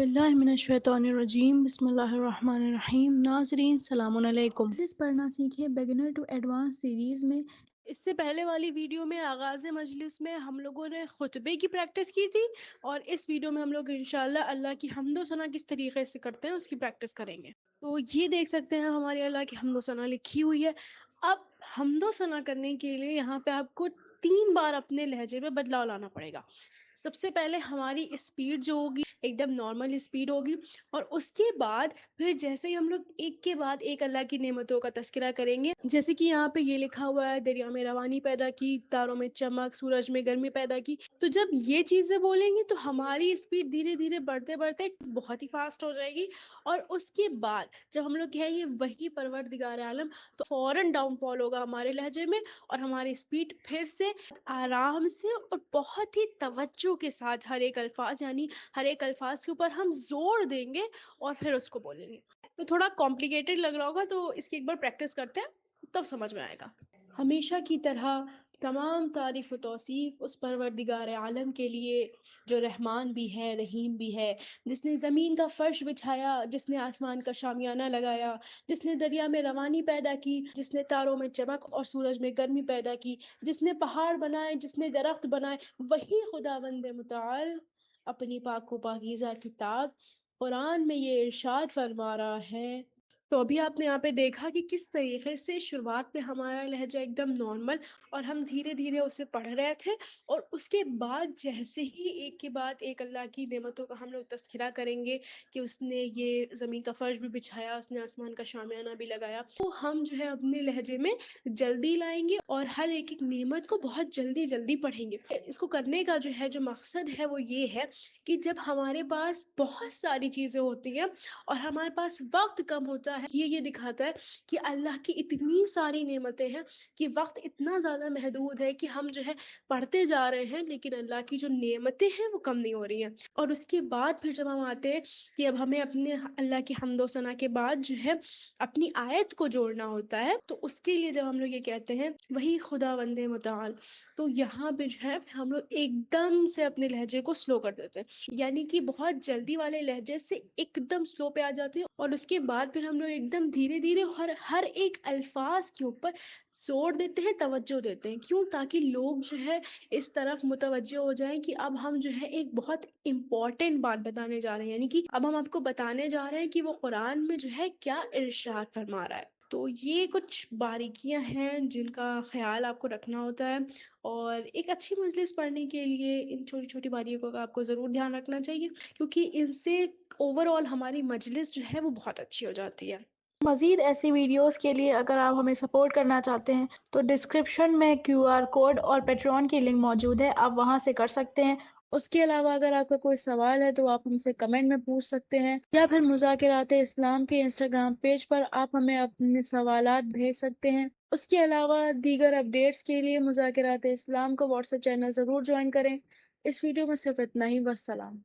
बिल्लाहि मिनश्शैतानिर्रजीम बिस्मिल्लाहिर्रहमानिर्रहीम। नाज़रीन सलाम अलैकुम। मजलिस पढ़ना सीखें बिगिनर टू एडवांस सीरीज़ में इससे पहले वाली वीडियो में आगाज़ मजलिस में हम लोगों ने खुतबे की प्रैक्टिस की थी, और इस वीडियो में हम लोग इंशाअल्लाह अल्लाह की हम्दो सना किस तरीके से करते हैं उसकी प्रैक्टिस करेंगे। तो ये देख सकते हैं हमारी अल्लाह की हम्दो सना लिखी हुई है। अब हम्दो सना करने के लिए यहाँ पे आपको 3 बार अपने लहजे में बदलाव लाना पड़ेगा। सबसे पहले हमारी स्पीड जो होगी एकदम नॉर्मल स्पीड होगी, और उसके बाद फिर जैसे ही हम लोग एक के बाद एक अल्लाह की नेमतों का तज़किरा करेंगे, जैसे कि यहाँ पे ये लिखा हुआ है, दरिया में रवानी पैदा की, तारों में चमक, सूरज में गर्मी पैदा की। तो जब ये चीज़ें बोलेंगे तो हमारी स्पीड धीरे धीरे बढ़ते बढ़ते बहुत ही फास्ट हो जाएगी, और उसके बाद जब हम लोग कहेंगे वही परवरदिगार आलम, तो फौरन डाउनफॉल होगा हमारे लहजे में, और हमारी स्पीड फिर से आराम से और बहुत ही तवज्जो के साथ हर एक अल्फाज यानी हर एक अल्फाज के ऊपर हम जोर देंगे और फिर उसको बोलेंगे। तो थोड़ा कॉम्प्लिकेटेड लग रहा होगा, तो इसकी एक बार प्रैक्टिस करते हैं, तब समझ में आएगा। हमेशा की तरह तमाम तारीफ़ व तौसीफ़ उस परवरदिगार आलम के लिए जो रहमान भी है, रहीम भी है, जिसने ज़मीन का फ़र्श बिछाया, जिसने आसमान का शामियाना लगाया, जिसने दरिया में रवानी पैदा की, जिसने तारों में चमक और सूरज में गर्मी पैदा की, जिसने पहाड़ बनाए, जिसने दरख्त बनाए, वही खुदावंद मुतआल अपनी पाक व पाकीज़ा किताब कुरान में ये इरशाद फरमा रहा है। तो अभी आपने यहाँ पे देखा कि किस तरीके से शुरुआत में हमारा लहजा एकदम नॉर्मल, और हम धीरे धीरे उसे पढ़ रहे थे, और उसके बाद जैसे ही एक के बाद एक अल्लाह की नेमतों का हम लोग तज़किरा करेंगे कि उसने ये ज़मीन का फ़र्श भी बिछाया, उसने आसमान का शामियाना भी लगाया, तो हम जो है अपने लहजे में जल्दी लाएंगे और हर एक नेमत को बहुत जल्दी जल्दी पढ़ेंगे। इसको करने का जो है जो मकसद है वो ये है कि जब हमारे पास बहुत सारी चीज़ें होती हैं और हमारे पास वक्त कम होता है, ये दिखाता है कि अल्लाह की इतनी सारी नेमतें हैं कि वक्त इतना ज़्यादा महदूद है कि हम जो है पढ़ते जा रहे हैं, लेकिन अल्लाह की जो नेमतें हैं वो कम नहीं हो रही हैं। और उसके बाद फिर जब हम आते हैं कि अब हमें अपने अल्लाह की हम्दो सना के बाद जो है अपनी आयत को जोड़ना होता है, तो उसके लिए जब हम लोग ये कहते हैं वही खुदा वंदे मुताल, तो यहाँ पे जो है हम लोग एकदम से अपने लहजे को स्लो कर देते हैं, यानी कि बहुत जल्दी वाले लहजे से एकदम स्लो पे आ जाते हैं, और उसके बाद फिर हम लोग एकदम धीरे धीरे हर एक अल्फाज के ऊपर जोर देते हैं, तवज्जो देते हैं। क्यों? ताकि लोग जो है इस तरफ मुतवज्जो हो जाएं कि अब हम जो है एक बहुत इम्पॉर्टेंट बात बताने जा रहे हैं, यानी कि अब हम आपको बताने जा रहे हैं कि वो कुरान में जो है क्या इरशाद फरमा रहा है। तो ये कुछ बारीकियां हैं जिनका ख्याल आपको रखना होता है, और एक अच्छी मजलिस पढ़ने के लिए इन छोटी छोटी बारीकियों का आपको ज़रूर ध्यान रखना चाहिए, क्योंकि इनसे ओवरऑल हमारी मजलिस जो है वो बहुत अच्छी हो जाती है। मज़ीद ऐसी वीडियोस के लिए अगर आप हमें सपोर्ट करना चाहते हैं तो डिस्क्रिप्शन में क्यूआर कोड और पेट्रॉन की लिंक मौजूद है, आप वहां से कर सकते हैं। उसके अलावा अगर आपका कोई सवाल है तो आप हमसे कमेंट में पूछ सकते हैं, या फिर मुज़ाकिरात इस्लाम के इंस्टाग्राम पेज पर आप हमें अपने सवालात भेज सकते हैं। उसके अलावा दीगर अपडेट्स के लिए मुज़ाकिरात इस्लाम का व्हाट्सएप चैनल ज़रूर ज्वाइन करें। इस वीडियो में सिर्फ इतना ही, वस्सलाम।